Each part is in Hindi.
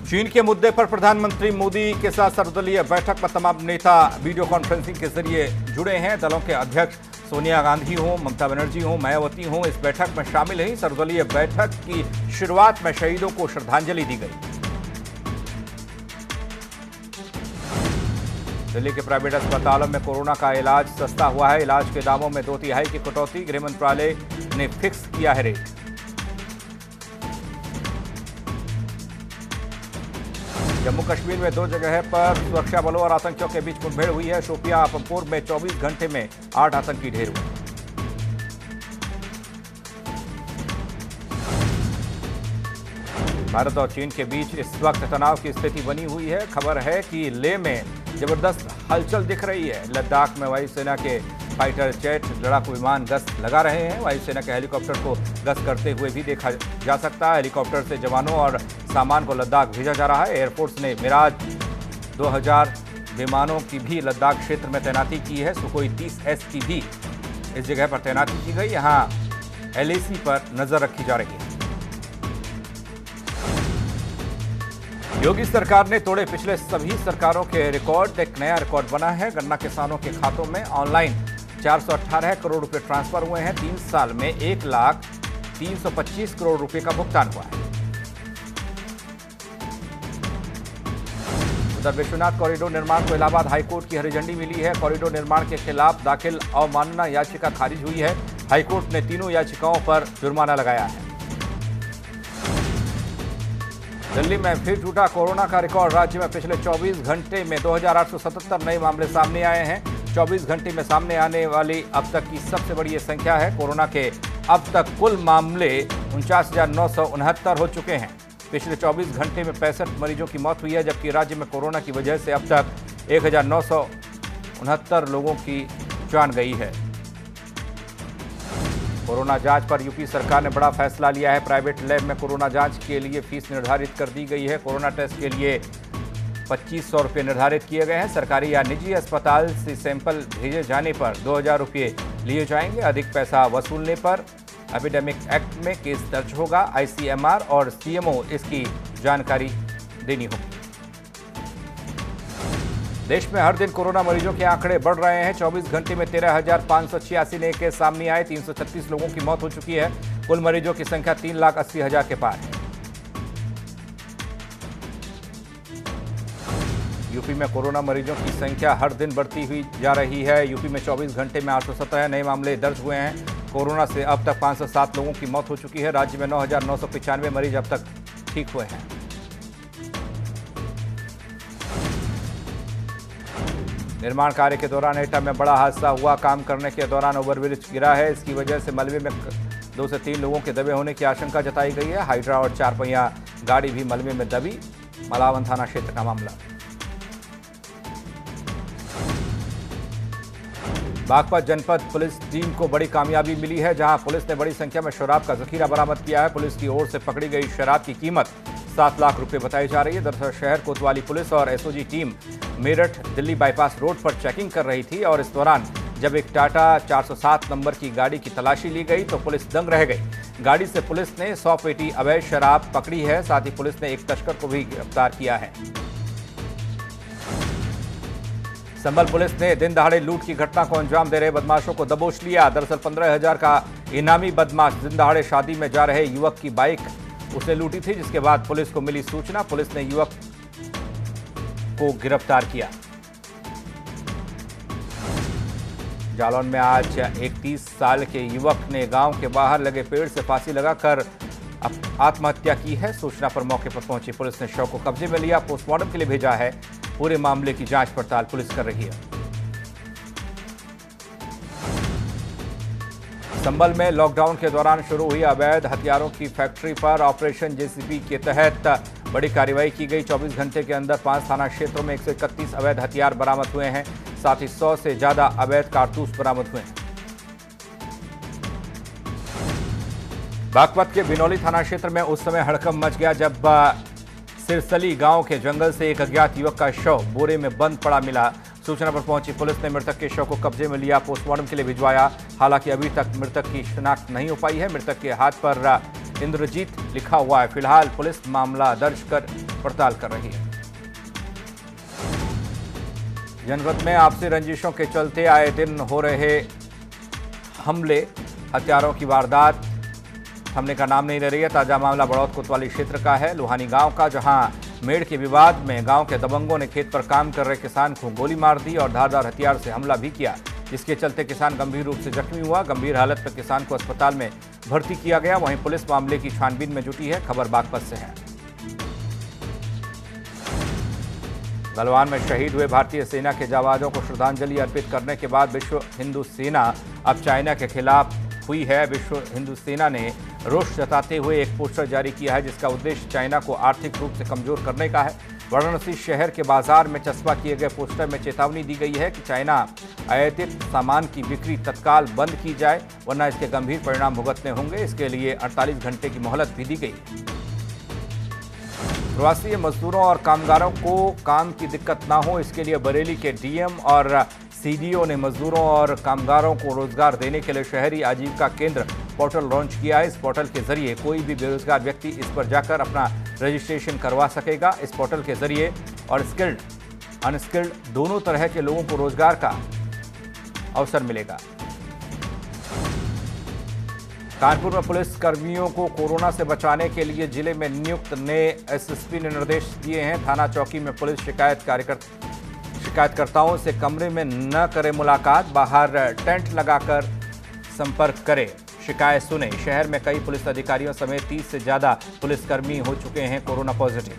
चीन के मुद्दे पर प्रधानमंत्री मोदी के साथ सर्वदलीय बैठक में तमाम नेता वीडियो कॉन्फ्रेंसिंग के जरिए जुड़े हैं। दलों के अध्यक्ष सोनिया गांधी हो, ममता बनर्जी हो, मायावती हो, इस बैठक में शामिल हैं। सर्वदलीय बैठक की शुरुआत में शहीदों को श्रद्धांजलि दी गई। दिल्ली के प्राइवेट अस्पतालों में कोरोना का इलाज सस्ता हुआ है। इलाज के दामों में 2/3 की कटौती, गृह मंत्रालय ने फिक्स किया है रेट। जम्मू कश्मीर में 2 जगह पर सुरक्षा बलों और आतंकियों के बीच मुठभेड़ हुई है। शोपियां अपमपुर में 24 घंटे में 8 आतंकी ढेर हुए। भारत और चीन के बीच इस वक्त तनाव की स्थिति बनी हुई है। खबर है कि लेह में जबरदस्त हलचल दिख रही है। लद्दाख में वायुसेना के फाइटर जेट, लड़ाकू विमान गश्त लगा रहे हैं। वायुसेना के हेलीकॉप्टर को गश्त करते हुए भी देखा जा सकता है। हेलीकॉप्टर से जवानों और सामान को लद्दाख भेजा जा रहा है। एयरफोर्स ने मिराज 2000 विमानों की भी लद्दाख क्षेत्र में तैनाती की है। सुखोई 30S की भी इस जगह पर तैनाती की गई। यहाँ LAC पर नजर रखी जा रही है। योगी सरकार ने तोड़े पिछले सभी सरकारों के रिकॉर्ड। एक नया रिकॉर्ड बना है। गन्ना किसानों के खातों में ऑनलाइन 418 करोड़ रुपए ट्रांसफर हुए हैं। 3 साल में 1,325 करोड़ रुपए का भुगतान हुआ है। उधर विश्वनाथ कॉरिडोर निर्माण को इलाहाबाद हाईकोर्ट की हरी झंडी मिली है। कॉरिडोर निर्माण के खिलाफ दाखिल अवमानना याचिका खारिज हुई है। हाईकोर्ट ने तीनों याचिकाओं पर जुर्माना लगाया है। दिल्ली में फिर टूटा कोरोना का रिकॉर्ड। राज्य में पिछले 24 घंटे में 2877 नए मामले सामने आए हैं। 24 घंटे में सामने आने वाली अब तक की सबसे बड़ी ये संख्या है। कोरोना के अब तक कुल मामले 49,969 हो चुके हैं। पिछले 24 घंटे में 65 मरीजों की मौत हुई है, जबकि राज्य में कोरोना की वजह से अब तक 1,969 लोगों की जान गई है। कोरोना जांच पर यूपी सरकार ने बड़ा फैसला लिया है। प्राइवेट लैब में कोरोना जांच के लिए फीस निर्धारित कर दी गई है। कोरोना टेस्ट के लिए 2500 रुपये निर्धारित किए गए हैं। सरकारी या निजी अस्पताल से सैंपल भेजे जाने पर 2000 रुपये लिए जाएंगे। अधिक पैसा वसूलने पर एपिडेमिक एक्ट में केस दर्ज होगा। ICMR और CMO इसकी जानकारी देनी होगी। देश में हर दिन कोरोना मरीजों के आंकड़े बढ़ रहे हैं। 24 घंटे में 13,586 नए केस सामने आए। 336 लोगों की मौत हो चुकी है। कुल मरीजों की संख्या 3,80,000 के पार है। यूपी में कोरोना मरीजों की संख्या हर दिन बढ़ती हुई जा रही है। यूपी में 24 घंटे में 817 नए मामले दर्ज हुए हैं। कोरोना से अब तक 507 लोगों की मौत हो चुकी है। राज्य में 9,995 मरीज अब तक ठीक हुए हैं। निर्माण कार्य के दौरान एटा में बड़ा हादसा हुआ। काम करने के दौरान ओवरब्रिज गिरा है। इसकी वजह से मलबे में 2 से 3 लोगों के दबे होने की आशंका जताई गई है। हाइड्रा और 4 पहिया गाड़ी भी मलबे में दबी। मलावन थाना क्षेत्र का मामला। बागपत जनपद पुलिस टीम को बड़ी कामयाबी मिली है, जहां पुलिस ने बड़ी संख्या में शराब का जखीरा बरामद किया है। पुलिस की ओर से पकड़ी गई शराब की कीमत 7 लाख रुपए बताई जा रही है। दरअसल शहर कोतवाली पुलिस और SOG team Meerut Delhi bypass road पर चेकिंग कर रही थी और इस दौरान जब एक टाटा 407 नंबर की गाड़ी की तलाशी ली गई तो पुलिस दंग रह गई। गाड़ी से पुलिस ने 100 पेटी अवैध शराब पकड़ी है। साथ ही पुलिस ने एक तस्कर को भी गिरफ्तार किया है। संभल पुलिस ने दिन दहाड़े लूट की घटना को अंजाम दे रहे बदमाशों को दबोच लिया। दरअसल 15,000 का इनामी बदमाश दिन दहाड़े शादी में जा रहे युवक की बाइक उसने लूटी थी, जिसके बाद पुलिस को मिली सूचना। पुलिस ने युवक को गिरफ्तार किया। जालौन में आज एक 30 साल के युवक ने गांव के बाहर लगे पेड़ से फांसी लगाकर आत्महत्या की है। सूचना पर मौके पर पहुंची पुलिस ने शव को कब्जे में लिया, पोस्टमार्टम के लिए भेजा है। पूरे मामले की जांच पड़ताल पुलिस कर रही है। संभल में लॉकडाउन के दौरान शुरू हुई अवैध हथियारों की फैक्ट्री पर ऑपरेशन JCB के तहत बड़ी कार्रवाई की गई। 24 घंटे के अंदर 5 थाना क्षेत्रों में 131 अवैध हथियार बरामद हुए हैं। साथ ही 100 से ज्यादा अवैध कारतूस बरामद हुए हैं। बागपत के बिनौली थाना क्षेत्र में उस समय हड़कंप मच गया जब सिरसली गांव के जंगल से एक अज्ञात युवक का शव बोरे में बंद पड़ा मिला। सूचना पर पहुंची पुलिस ने मृतक के शव को कब्जे में लिया, पोस्टमार्टम के लिए भिजवाया। हालांकि अभी तक मृतक की शिनाख्त नहीं हो पाई है। मृतक के हाथ पर इंद्रजीत लिखा हुआ है। फिलहाल पुलिस मामला दर्ज कर पड़ताल कर रही है। जनपद में आपसी रंजिशों के चलते आए दिन हो रहे हमले, हत्यारों की वारदात थमने का नाम नहीं ले रही है। ताजा मामला बड़ौद कोतवाली क्षेत्र का है, लुहानी गांव का, जहां मेड़ के विवाद में गांव के दबंगों ने खेत पर काम कर रहे किसान को गोली मार दी और धारदार हथियार से हमला भी किया, जिसके चलते किसान गंभीर रूप से जख्मी हुआ। गंभीर हालत में किसान को अस्पताल में भर्ती किया गया। वहीं पुलिस मामले की छानबीन में जुटी है। खबर बागपत से है। गलवान में शहीद हुए भारतीय सेना के जाबाजों को श्रद्धांजलि अर्पित करने के बाद विश्व हिंदू सेना अब चाइना के खिलाफ हुई है। विश्व हिंदू सेना ने रोष जताते हुए एक पोस्टर जारी किया है, जिसका उद्देश्य चाइना को आर्थिक रूप से कमजोर करने का है। वाराणसी शहर के बाजार में चस्पा किए गए पोस्टर में चेतावनी दी गई है कि चाइना आयातित सामान की बिक्री तत्काल बंद की जाए, वरना इसके गंभीर परिणाम भुगतने होंगे। इसके लिए 48 घंटे की मोहलत भी दी गई है। प्रवासी मजदूरों और कामगारों को काम की दिक्कत ना हो, इसके लिए बरेली के डीएम और सीडीओ ने मजदूरों और कामगारों को रोजगार देने के लिए शहरी आजीविका केंद्र पोर्टल लॉन्च किया है। इस पोर्टल के जरिए कोई भी बेरोजगार व्यक्ति इस पर जाकर अपना रजिस्ट्रेशन करवा सकेगा। इस पोर्टल के जरिए और स्किल्ड अनस्किल्ड दोनों तरह के लोगों को रोजगार का अवसर मिलेगा। कानपुर में पुलिस कर्मियों को कोरोना से बचाने के लिए जिले में नियुक्त नए एसएसपी ने निर्देश दिए हैं। थाना चौकी में पुलिस शिकायतकर्ताओं से कमरे में न करें मुलाकात, बाहर टेंट लगाकर संपर्क करें, शिकायत सुने। शहर में कई पुलिस अधिकारियों समेत 30 से ज्यादा पुलिसकर्मी हो चुके हैं कोरोना पॉजिटिव।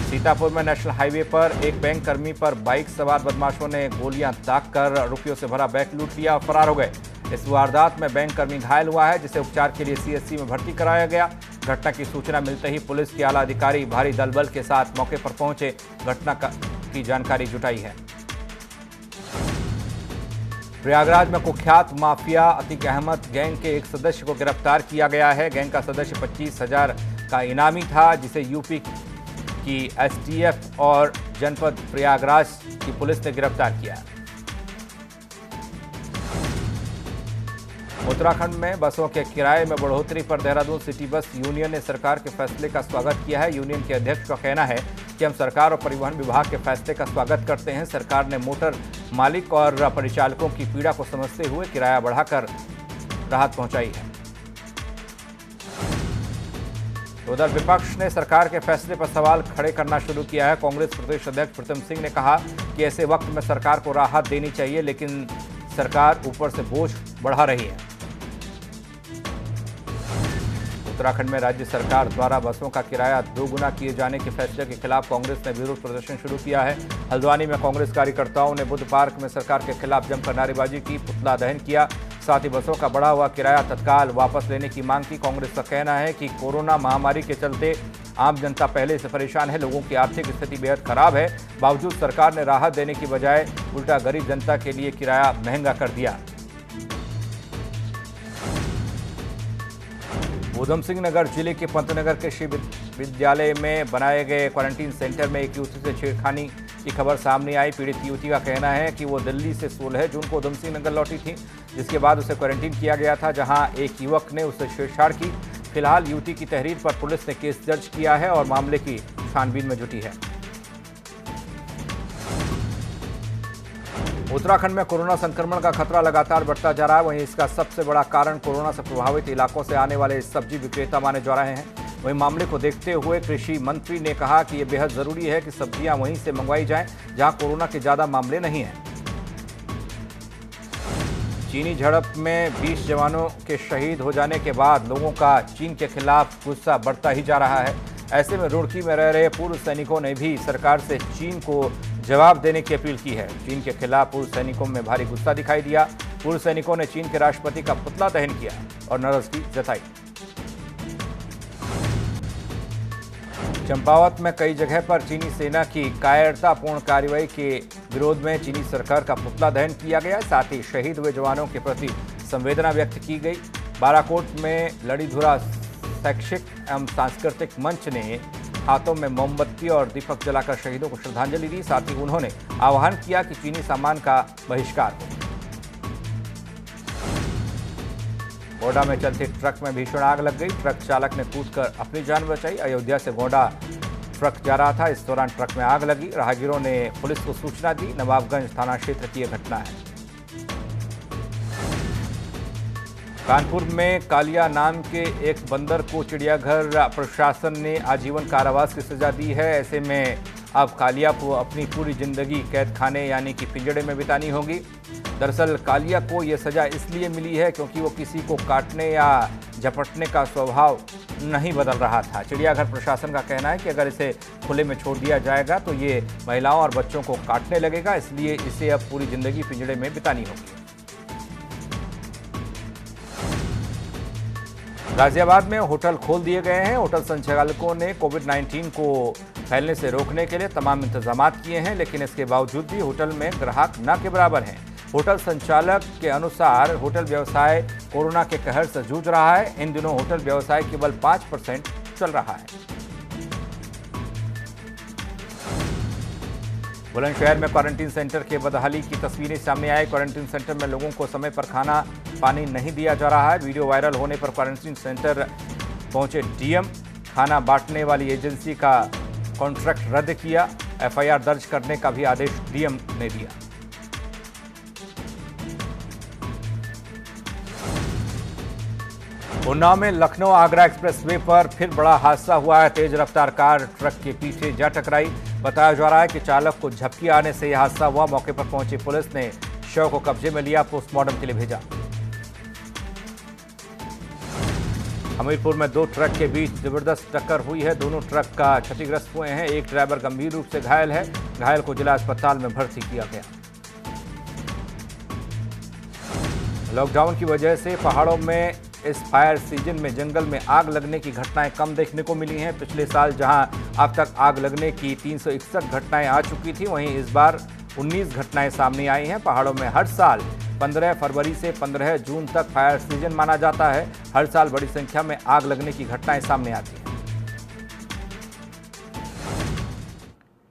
सीतापुर में नेशनल हाईवे पर एक बैंक कर्मी पर बाइक सवार बदमाशों ने गोलियां दागकर रुपयों से भरा बैग लूट लिया और फरार हो गए। इस वारदात में बैंक कर्मी घायल हुआ है, जिसे उपचार के लिए सीएचसी में भर्ती कराया गया। घटना की सूचना मिलते ही पुलिस के आला अधिकारी भारी दलबल के साथ मौके पर पहुंचे, घटना की जानकारी जुटाई है। प्रयागराज में कुख्यात माफिया अतीक अहमद गैंग के एक सदस्य को गिरफ्तार किया गया है। गैंग का सदस्य 25,000 का इनामी था, जिसे यूपी की एसटीएफ और जनपद प्रयागराज की पुलिस ने गिरफ्तार किया। उत्तराखंड में बसों के किराए में बढ़ोतरी पर देहरादून सिटी बस यूनियन ने सरकार के फैसले का स्वागत किया है। यूनियन के अध्यक्ष का कहना है कि हम सरकार और परिवहन विभाग के फैसले का स्वागत करते हैं। सरकार ने मोटर मालिक और परिचालकों की पीड़ा को समझते हुए किराया बढ़ाकर राहत पहुंचाई है। उधर विपक्ष ने सरकार के फैसले पर सवाल खड़े करना शुरू किया है। कांग्रेस प्रदेश अध्यक्ष प्रीतम सिंह ने कहा कि ऐसे वक्त में सरकार को राहत देनी चाहिए, लेकिन सरकार ऊपर से बोझ बढ़ा रही है। उत्तराखंड में राज्य सरकार द्वारा बसों का किराया दोगुना किए जाने के फैसले के खिलाफ कांग्रेस ने विरोध प्रदर्शन शुरू किया है। हल्द्वानी में कांग्रेस कार्यकर्ताओं ने बुद्ध पार्क में सरकार के खिलाफ जमकर नारेबाजी की, पुतला दहन किया, साथ ही बसों का बढ़ा हुआ किराया तत्काल वापस लेने की मांग की। कांग्रेस का कहना है कि कोरोना महामारी के चलते आम जनता पहले से परेशान है, लोगों की आर्थिक स्थिति बेहद खराब है, बावजूद सरकार ने राहत देने की बजाय उल्टा गरीब जनता के लिए किराया महंगा कर दिया। ऊधम सिंह नगर जिले के पंतनगर के शिव विद्यालय में बनाए गए क्वारंटीन सेंटर में एक युवती से छेड़खानी की खबर सामने आई। पीड़ित युवती का कहना है कि वो दिल्ली से 16 जून को ऊधम सिंह नगर लौटी थी, जिसके बाद उसे क्वारंटीन किया गया था, जहां एक युवक ने उससे छेड़छाड़ की। फिलहाल युवती की तहरीर पर पुलिस ने केस दर्ज किया है और मामले की छानबीन में जुटी है। उत्तराखंड में कोरोना संक्रमण का खतरा लगातार बढ़ता जा रहा है। वहीं इसका सबसे बड़ा कारण कोरोना से प्रभावित इलाकों से आने वाले सब्जी विक्रेता माने जा रहे हैं। वहीं मामले को देखते हुए कृषि मंत्री ने कहा कि यह बेहद जरूरी है कि सब्जियां वहीं से मंगवाई जाएं जहां कोरोना के ज्यादा मामले नहीं हैं। चीनी झड़प में 20 जवानों के शहीद हो जाने के बाद लोगों का चीन के खिलाफ गुस्सा बढ़ता ही जा रहा है। ऐसे में रुड़की में रह रहे पूर्व सैनिकों ने भी सरकार से चीन को जवाब देने की अपील की है। चीन के खिलाफ पूर्व सैनिकों में भारी गुस्सा दिखाई दिया। पूर्व सैनिकों ने चीन के राष्ट्रपति का पुतला दहन किया और नाराजगी जताई। चंपावत में कई जगह पर चीनी सेना की कायरतापूर्ण कार्रवाई के विरोध में चीनी सरकार का पुतला दहन किया गया। साथ ही शहीद हुए जवानों के प्रति संवेदना व्यक्त की गई। बाराकोट में लड़ीधुरा शैक्षिक एवं सांस्कृतिक मंच ने हाथों में मोमबत्ती और दीपक जलाकर शहीदों को श्रद्धांजलि दी। साथ ही उन्होंने आह्वान किया कि चीनी सामान का बहिष्कार हो। गोंडा में चलते ट्रक में भीषण आग लग गई। ट्रक चालक ने कूदकर अपनी जान बचाई। अयोध्या से गोंडा ट्रक जा रहा था, इस दौरान ट्रक में आग लगी। राहगीरों ने पुलिस को सूचना दी। नवाबगंज थाना क्षेत्र की यह घटना है। कानपुर में कालिया नाम के एक बंदर को चिड़ियाघर प्रशासन ने आजीवन कारावास की सजा दी है। ऐसे में अब कालिया को अपनी पूरी जिंदगी कैद खाने यानी कि पिंजड़े में बितानी होगी। दरअसल कालिया को यह सजा इसलिए मिली है क्योंकि वो किसी को काटने या झपटने का स्वभाव नहीं बदल रहा था। चिड़ियाघर प्रशासन का कहना है कि अगर इसे खुले में छोड़ दिया जाएगा तो ये महिलाओं और बच्चों को काटने लगेगा, इसलिए इसे अब पूरी जिंदगी पिंजड़े में बितानी होगी। गाजियाबाद में होटल खोल दिए गए हैं। होटल संचालकों ने कोविड-19 को फैलने से रोकने के लिए तमाम इंतजाम किए हैं, लेकिन इसके बावजूद भी होटल में ग्राहक न के बराबर हैं। होटल संचालक के अनुसार होटल व्यवसाय कोरोना के कहर से जूझ रहा है। इन दिनों होटल व्यवसाय केवल 5% चल रहा है। बुलंदशहर में क्वारंटीन सेंटर के बदहाली की तस्वीरें सामने आई। क्वारंटीन सेंटर में लोगों को समय पर खाना पानी नहीं दिया जा रहा है। वीडियो वायरल होने पर क्वारंटीन सेंटर पहुंचे डीएम, खाना बांटने वाली एजेंसी का कॉन्ट्रैक्ट रद्द किया। एफआईआर दर्ज करने का भी आदेश डीएम ने दिया। उन्नाव में लखनऊ आगरा एक्सप्रेसवे पर फिर बड़ा हादसा हुआ है। तेज रफ्तार कार ट्रक के पीछे जा टकराई। बताया जा रहा है कि चालक को झपकी आने से यह हादसा हुआ। मौके पर पहुंची पुलिस ने शव को कब्जे में लिया, पोस्टमार्टम के लिए भेजा। हमीरपुर में दो ट्रक के बीच जबरदस्त टक्कर हुई है। दोनों ट्रक का क्षतिग्रस्त हुए हैं। एक ड्राइवर गंभीर रूप से घायल है। घायल को जिला अस्पताल में भर्ती किया गया। लॉकडाउन की वजह से पहाड़ों में इस फायर सीजन में जंगल में आग लगने की घटनाएं कम देखने को मिली हैं। पिछले साल जहां अब तक आग लगने की 361 घटनाएं आ चुकी थी, वहीं इस बार 19 घटनाएं सामने आई हैं। पहाड़ों में हर साल 15 फरवरी से 15 जून तक फायर सीजन माना जाता है। हर साल बड़ी संख्या में आग लगने की घटनाएं सामने आती हैं।